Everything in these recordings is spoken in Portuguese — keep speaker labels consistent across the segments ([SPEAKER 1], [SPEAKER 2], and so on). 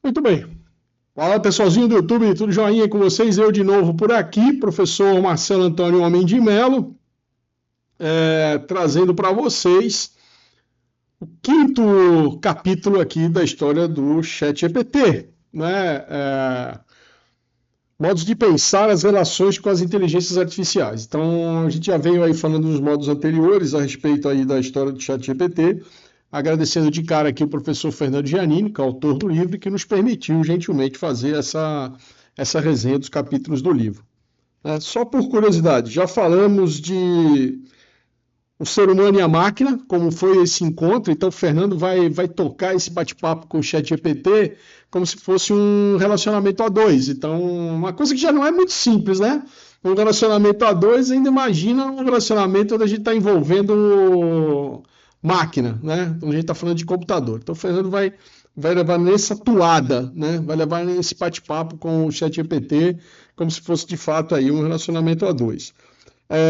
[SPEAKER 1] Muito bem. Fala pessoalzinho do YouTube, tudo joinha com vocês? Eu de novo por aqui, professor Marcelo Antônio Homem de Melo, trazendo para vocês o quinto capítulo aqui da história do ChatGPT, né? Modos de pensar as relações com as inteligências artificiais. Então, a gente já veio aí falando nos modos anteriores a respeito aí da história do ChatGPT, agradecendo de cara aqui o professor Fernando Giannini, que é o autor do livro, que nos permitiu gentilmente fazer essa resenha dos capítulos do livro. Só por curiosidade, já falamos de o ser humano e a máquina, como foi esse encontro, então o Fernando vai tocar esse bate-papo com o ChatGPT como se fosse um relacionamento a dois. Então, uma coisa que já não é muito simples, né? Um relacionamento a dois, ainda imagina um relacionamento onde a gente está envolvendo máquina, né? Então a gente está falando de computador. Então o Fernando vai levar nessa toada, né? Vai levar nesse bate-papo com o ChatGPT como se fosse de fato aí um relacionamento a dois.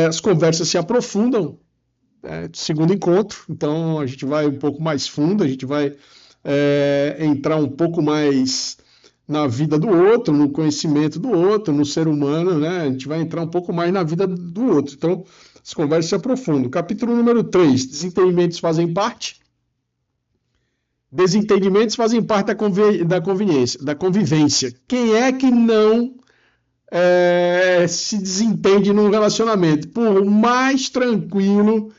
[SPEAKER 1] As conversas se aprofundam, segundo encontro, então a gente vai um pouco mais fundo, a gente vai entrar um pouco mais na vida do outro, no conhecimento do outro, no ser humano, né? A gente vai entrar um pouco mais na vida do outro. Então, as conversas se aprofundam. Capítulo número 3, desentendimentos fazem parte. Desentendimentos fazem parte da convivência. Quem é que não se desentende num relacionamento? Por mais tranquilo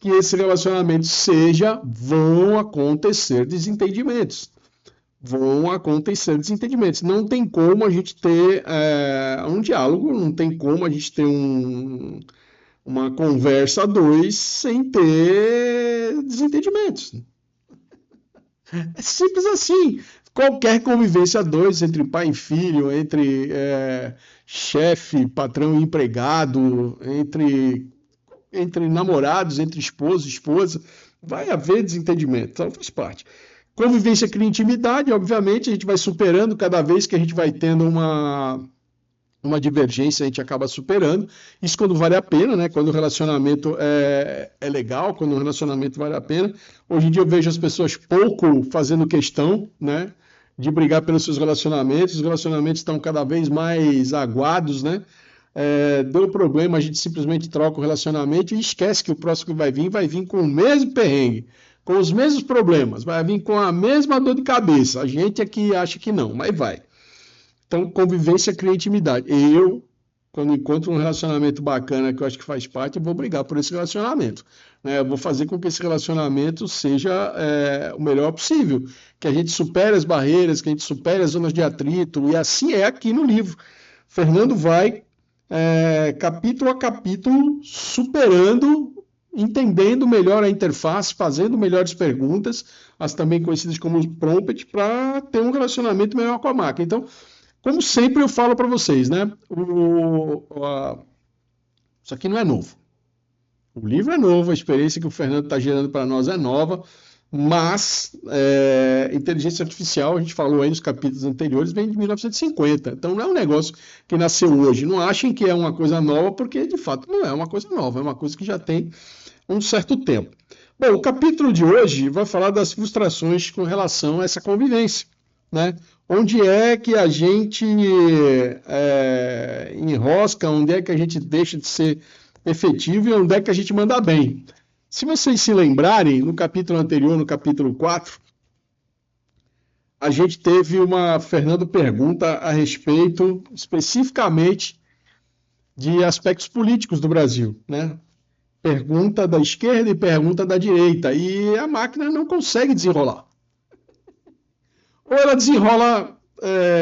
[SPEAKER 1] que esse relacionamento seja, vão acontecer desentendimentos. Não tem como a gente ter um diálogo, não tem como a gente ter uma conversa a dois sem ter desentendimentos. É simples assim. Qualquer convivência a dois, entre pai e filho, entre chefe, patrão e empregado, entre namorados, entre esposo e esposa, vai haver desentendimento. Então faz parte. Convivência cria intimidade, obviamente, a gente vai superando cada vez que a gente vai tendo uma divergência, a gente acaba superando. Isso quando vale a pena, né? Quando o relacionamento é legal, quando o relacionamento vale a pena. Hoje em dia eu vejo as pessoas pouco fazendo questão, né, de brigar pelos seus relacionamentos. Os relacionamentos estão cada vez mais aguados, né? Deu problema, a gente simplesmente troca o relacionamento e esquece que o próximo que vai vir com o mesmo perrengue, com os mesmos problemas, vai vir com a mesma dor de cabeça. A gente aqui acha que não, mas vai. Então, convivência cria intimidade. Eu, quando encontro um relacionamento bacana que eu acho que faz parte, eu vou brigar por esse relacionamento. Né? Eu vou fazer com que esse relacionamento seja o melhor possível, que a gente supere as barreiras, que a gente supere as zonas de atrito, e assim é aqui no livro. Fernando vai capítulo a capítulo, superando, entendendo melhor a interface, fazendo melhores perguntas, as também conhecidas como prompt, para ter um relacionamento melhor com a máquina. Então, como sempre eu falo para vocês, né? Isso aqui não é novo. O livro é novo, a experiência que o Fernando está gerando para nós é nova, mas inteligência artificial, a gente falou aí nos capítulos anteriores, vem de 1950. Então não é um negócio que nasceu hoje. Não achem que é uma coisa nova, porque de fato não é uma coisa nova, é uma coisa que já tem um certo tempo. Bom, o capítulo de hoje vai falar das frustrações com relação a essa convivência, né? Onde é que a gente enrosca, onde é que a gente deixa de ser efetivo e onde é que a gente manda bem. Se vocês se lembrarem, no capítulo anterior, no capítulo 4, a gente teve Fernando pergunta a respeito, especificamente, de aspectos políticos do Brasil, né? Pergunta da esquerda e pergunta da direita, e a máquina não consegue desenrolar. Ou ela desenrola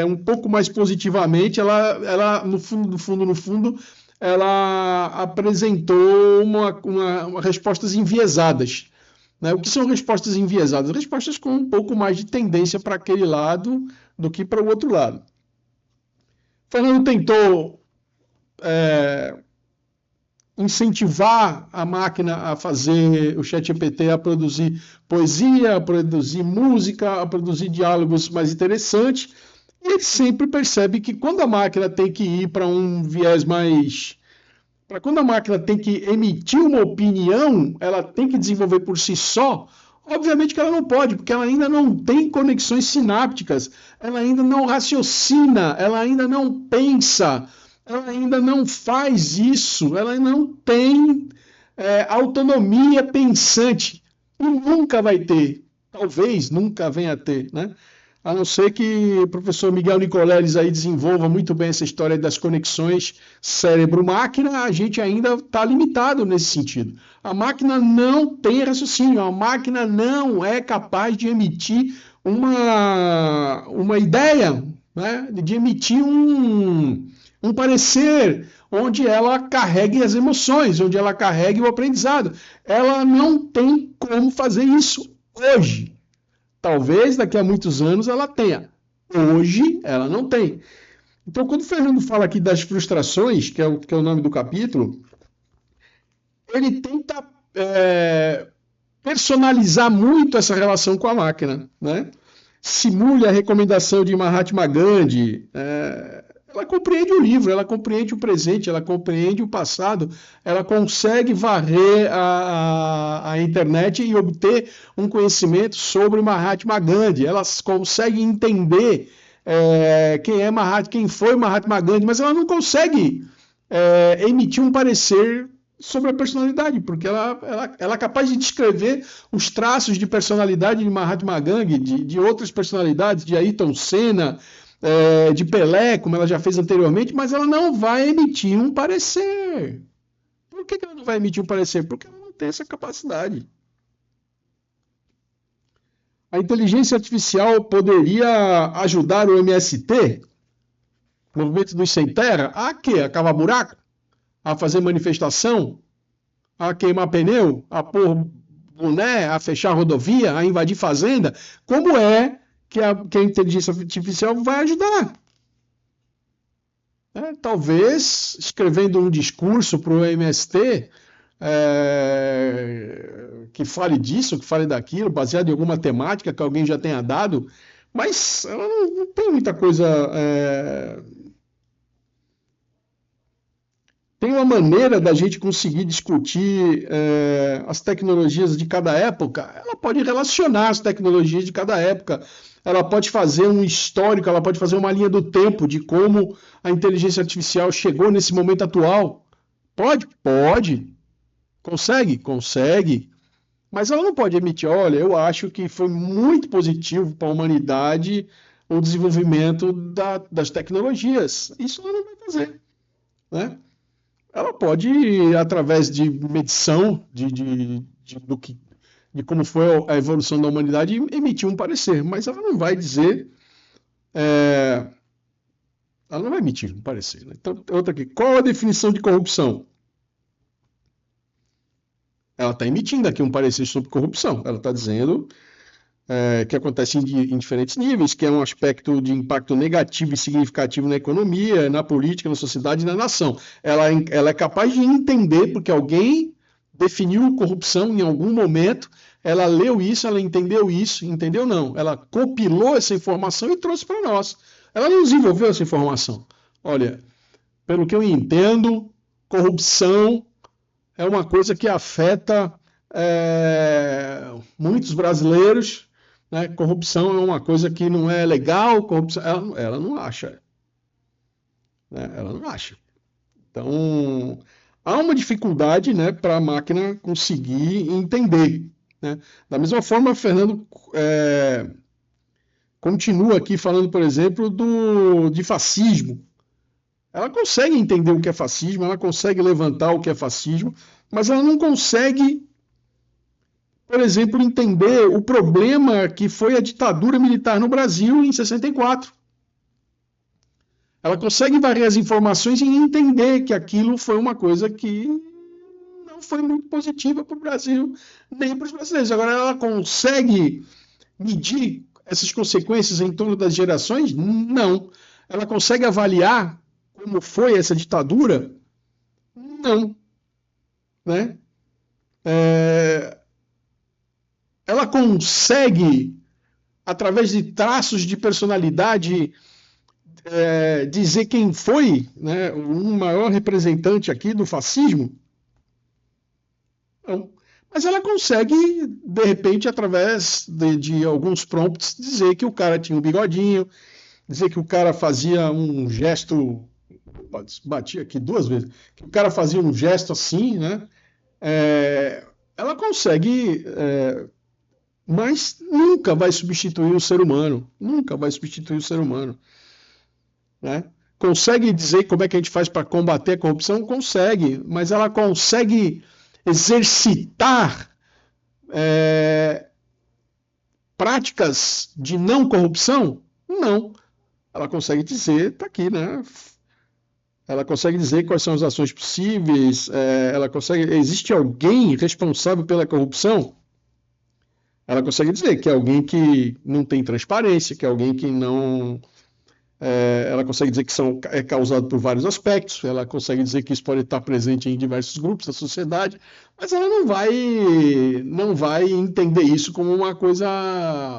[SPEAKER 1] um pouco mais positivamente, ela no fundo, ela apresentou respostas enviesadas. Né? O que são respostas enviesadas? Respostas com um pouco mais de tendência para aquele lado do que para o outro lado. Fernando tentou incentivar a máquina a fazer o ChatGPT a produzir poesia, a produzir música, a produzir diálogos mais interessantes. E ele sempre percebe que quando a máquina tem que ir para um viés mais... Quando a máquina tem que emitir uma opinião, ela tem que desenvolver por si só Obviamente que ela não pode, porque ela ainda não tem conexões sinápticas, ela ainda não raciocina, ela ainda não pensa, ela ainda não faz isso, ela ainda não tem autonomia pensante e nunca vai ter, talvez nunca venha a ter, né? A não ser que o professor Miguel Nicoleles aí desenvolva muito bem essa história das conexões cérebro-máquina, a gente ainda está limitado nesse sentido. A máquina não tem raciocínio, a máquina não é capaz de emitir uma ideia, né? De emitir um parecer onde ela carregue as emoções, onde ela carregue o aprendizado. Ela não tem como fazer isso hoje. Talvez daqui a muitos anos ela tenha. Hoje ela não tem. Então, quando o Fernando fala aqui das frustrações, que é o nome do capítulo, ele tenta personalizar muito essa relação com a máquina, né? Simule a recomendação de Mahatma Gandhi. Ela compreende o livro, ela compreende o presente, ela compreende o passado, ela consegue varrer a internet e obter um conhecimento sobre Mahatma Gandhi, ela consegue entender quem foi Mahatma Gandhi, mas ela não consegue emitir um parecer sobre a personalidade, porque ela é capaz de descrever os traços de personalidade de Mahatma Gandhi, de outras personalidades, de Ayrton Senna, de Pelé, como ela já fez anteriormente, mas ela não vai emitir um parecer. Por que ela não vai emitir um parecer? Porque ela não tem essa capacidade. A inteligência artificial poderia ajudar o MST, Movimento dos Sem Terra, a quê? A cavar buraco? A fazer manifestação? A queimar pneu? A pôr boné? A fechar rodovia? A invadir fazenda? Como é que a inteligência artificial vai ajudar? Talvez escrevendo um discurso para o MST que fale disso, que fale daquilo, baseado em alguma temática que alguém já tenha dado, mas ela não tem muita coisa. Tem uma maneira da gente conseguir discutir as tecnologias de cada época. Ela pode relacionar as tecnologias de cada época. Ela pode fazer um histórico, ela pode fazer uma linha do tempo de como a inteligência artificial chegou nesse momento atual. Pode? Pode. Consegue? Consegue. Mas ela não pode emitir, olha, eu acho que foi muito positivo para a humanidade o desenvolvimento das tecnologias. Isso ela não vai fazer, né? Ela pode, através de medição de como foi a evolução da humanidade, emitir um parecer, mas ela não vai dizer, ela não vai emitir um parecer. Né? Então, outra aqui, qual a definição de corrupção? Ela está emitindo aqui um parecer sobre corrupção. Ela está dizendo que acontece em diferentes níveis, que é um aspecto de impacto negativo e significativo na economia, na política, na sociedade e na nação. Ela é capaz de entender, porque alguém definiu corrupção em algum momento, ela leu isso, ela entendeu isso, entendeu não? Ela compilou essa informação e trouxe para nós. Ela não desenvolveu essa informação. Olha, pelo que eu entendo, corrupção é uma coisa que afeta muitos brasileiros, né? Corrupção é uma coisa que não é legal, corrupção, ela não acha. Né? Ela não acha. Então, há uma dificuldade, né, para a máquina conseguir entender. Né? Da mesma forma, Fernando continua aqui falando, por exemplo, de fascismo. Ela consegue entender o que é fascismo, ela consegue levantar o que é fascismo, mas ela não consegue, por exemplo, entender o problema que foi a ditadura militar no Brasil em 64. Ela consegue varrer as informações e entender que aquilo foi uma coisa que não foi muito positiva para o Brasil, nem para os brasileiros. Agora, ela consegue medir essas consequências em torno das gerações? Não. Ela consegue avaliar como foi essa ditadura? Não. Né? Ela consegue, através de traços de personalidade, dizer quem foi, né, o maior representante aqui do fascismo? Não. Mas ela consegue, de repente, através de alguns prompts, dizer que o cara tinha um bigodinho, dizer que o cara fazia um gesto, bati aqui 2 vezes, que o cara fazia um gesto assim, né? Ela consegue, mas nunca vai substituir o ser humano, nunca vai substituir o ser humano, né? Consegue dizer como é que a gente faz para combater a corrupção? Consegue, mas ela consegue exercitar práticas de não corrupção? Não. Ela consegue dizer, está aqui, né? Ela consegue dizer quais são as ações possíveis, ela consegue. Existe alguém responsável pela corrupção? Ela consegue dizer que é alguém que não tem transparência, que é alguém que não. Ela consegue dizer que é causado por vários aspectos, ela consegue dizer que isso pode estar presente em diversos grupos da sociedade, mas ela não vai entender isso como uma coisa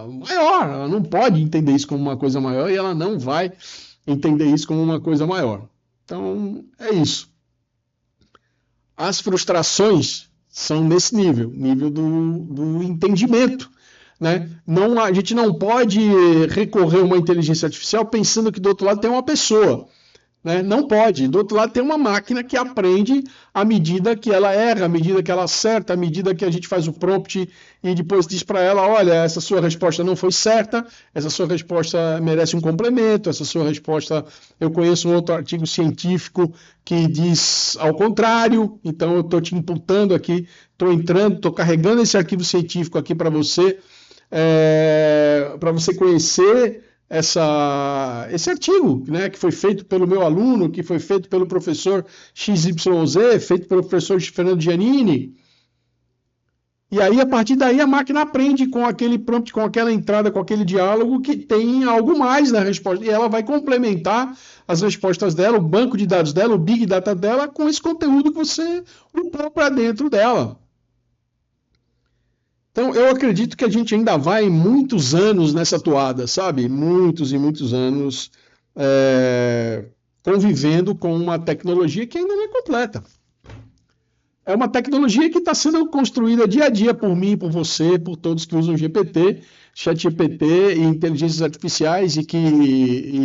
[SPEAKER 1] maior, ela não pode entender isso como uma coisa maior e ela não vai entender isso como uma coisa maior. Então, é isso. As frustrações são nesse nível do entendimento. Né? Não, a gente não pode recorrer a uma inteligência artificial pensando que do outro lado tem uma pessoa. Né? Não pode. Do outro lado tem uma máquina que aprende à medida que ela erra, à medida que ela acerta, à medida que a gente faz o prompt e depois diz para ela, olha, essa sua resposta não foi certa, essa sua resposta merece um complemento, essa sua resposta, eu conheço um outro artigo científico que diz ao contrário, então eu estou te imputando aqui, estou carregando esse arquivo científico aqui para você conhecer esse artigo, né, que foi feito pelo meu aluno, que foi feito pelo professor XYZ, feito pelo professor Fernando Giannini. E aí, a partir daí, a máquina aprende com aquele prompt, com aquela entrada, com aquele diálogo que tem algo mais na resposta. E ela vai complementar as respostas dela, o banco de dados dela, o big data dela, com esse conteúdo que você upou para dentro dela. Então, eu acredito que a gente ainda vai muitos anos nessa toada, sabe? Muitos e muitos anos convivendo com uma tecnologia que ainda não é completa. É uma tecnologia que está sendo construída dia a dia por mim, por você, por todos que usam GPT, ChatGPT e inteligências artificiais e que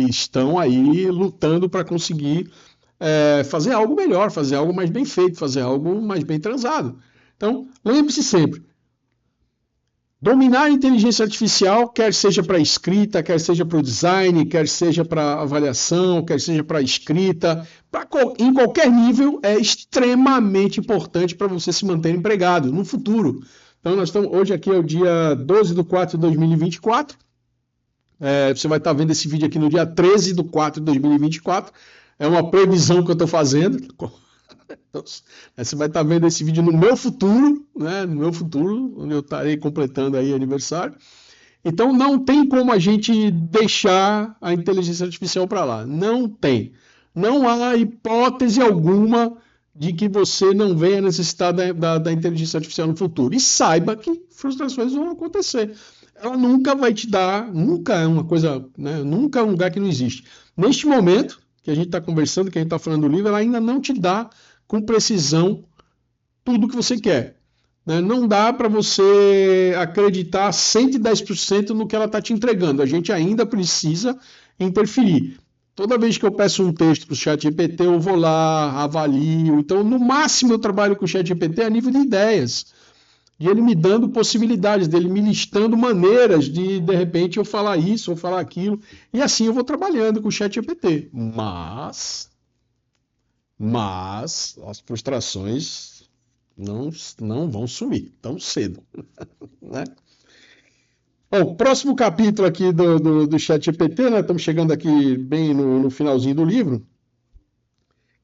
[SPEAKER 1] estão aí lutando para conseguir fazer algo melhor, fazer algo mais bem feito, fazer algo mais bem transado. Então, lembre-se sempre, dominar a inteligência artificial, quer seja para escrita, quer seja para o design, quer seja para avaliação, quer seja para escrita, em qualquer nível, é extremamente importante para você se manter empregado no futuro. Então, hoje aqui é o dia 12/4/2024. Você vai estar vendo esse vídeo aqui no dia 13/4/2024. É uma previsão que eu estou fazendo. Então, você vai estar vendo esse vídeo no meu futuro, né? No meu futuro, onde eu estarei completando aí aniversário. Então não tem como a gente deixar a inteligência artificial para lá. Não tem. Não há hipótese alguma de que você não venha necessitar da inteligência artificial no futuro. E saiba que frustrações vão acontecer. Ela nunca vai te dar, nunca é uma coisa, né? Nunca é um lugar que não existe. Neste momento que a gente está conversando, que a gente está falando do livro, ela ainda não te dá com precisão tudo o que você quer. Né? Não dá para você acreditar 110% no que ela está te entregando. A gente ainda precisa interferir. Toda vez que eu peço um texto para o ChatGPT, eu vou lá, avalio. Então, no máximo, eu trabalho com o ChatGPT a nível de ideias. De ele me dando possibilidades, dele me listando maneiras de repente, eu falar isso ou falar aquilo. E assim eu vou trabalhando com o ChatGPT. Mas as frustrações não vão sumir tão cedo. Né? Bom, próximo capítulo aqui do ChatGPT, né? Estamos chegando aqui bem no finalzinho do livro.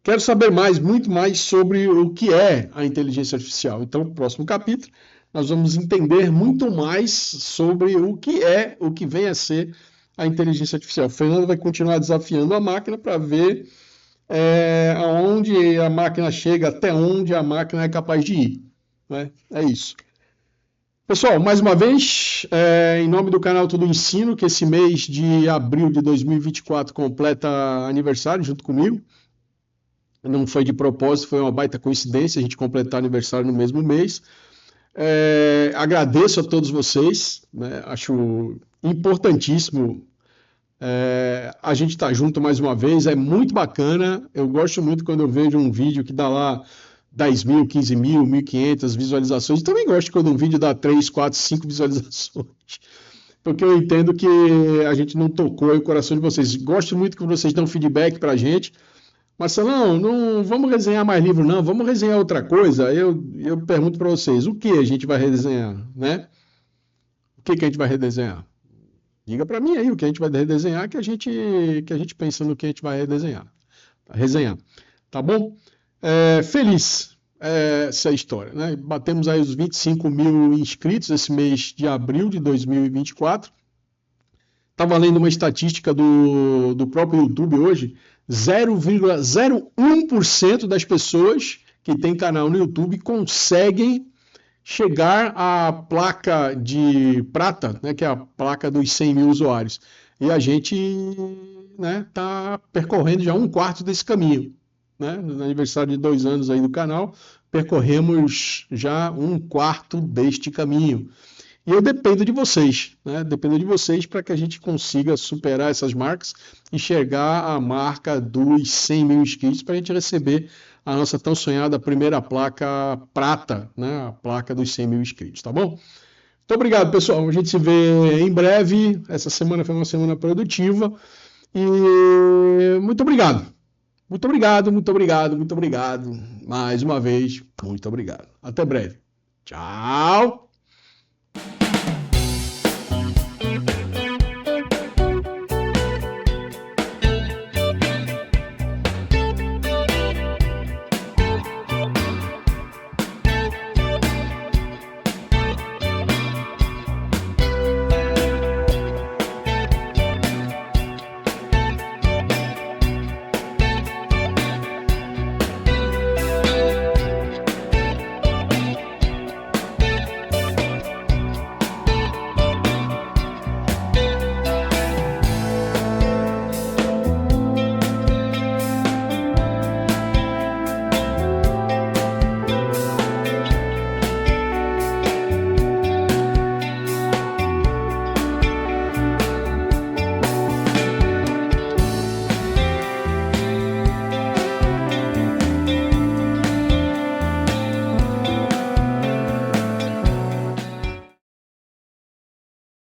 [SPEAKER 1] Quero saber muito mais sobre o que é a inteligência artificial. Então, no próximo capítulo, nós vamos entender muito mais sobre o que vem a ser a inteligência artificial. O Fernando vai continuar desafiando a máquina para ver aonde a máquina chega, até onde a máquina é capaz de ir. Né? É isso. Pessoal, mais uma vez, em nome do canal Tudo Ensino, que esse mês de abril de 2024 completa aniversário junto comigo. Não foi de propósito, foi uma baita coincidência a gente completar aniversário no mesmo mês. Agradeço a todos vocês, né? Acho importantíssimo a gente estar junto mais uma vez, é muito bacana. Eu gosto muito quando eu vejo um vídeo que dá lá 10 mil, 15 mil, 1.500 visualizações. E também gosto quando um vídeo dá 3, 4, 5 visualizações, porque eu entendo que a gente não tocou o coração de vocês. Gosto muito que vocês dão feedback para a gente. Marcelão, não vamos resenhar mais livro, não, vamos resenhar outra coisa. Eu pergunto para vocês, o que a gente vai redesenhar, né? O que a gente vai redesenhar? Diga para mim aí o que a gente vai redesenhar, que a gente pensa no que a gente vai resenhar. Tá bom? Feliz essa história, né? Batemos aí os 25 mil inscritos esse mês de abril de 2024. Estava lendo uma estatística do próprio YouTube hoje, 0,01% das pessoas que têm canal no YouTube conseguem chegar à placa de prata, né, que é a placa dos 100 mil usuários. E a gente está percorrendo já um quarto desse caminho. Né? No aniversário de 2 anos aí do canal, percorremos já um quarto deste caminho. E eu dependo de vocês, né? Dependo de vocês para que a gente consiga superar essas marcas e chegar à marca dos 100 mil inscritos para a gente receber a nossa tão sonhada primeira placa prata, né? A placa dos 100 mil inscritos, tá bom? Muito obrigado, pessoal. A gente se vê em breve. Essa semana foi uma semana produtiva. E muito obrigado. Muito obrigado, muito obrigado, muito obrigado. Mais uma vez, muito obrigado. Até breve. Tchau!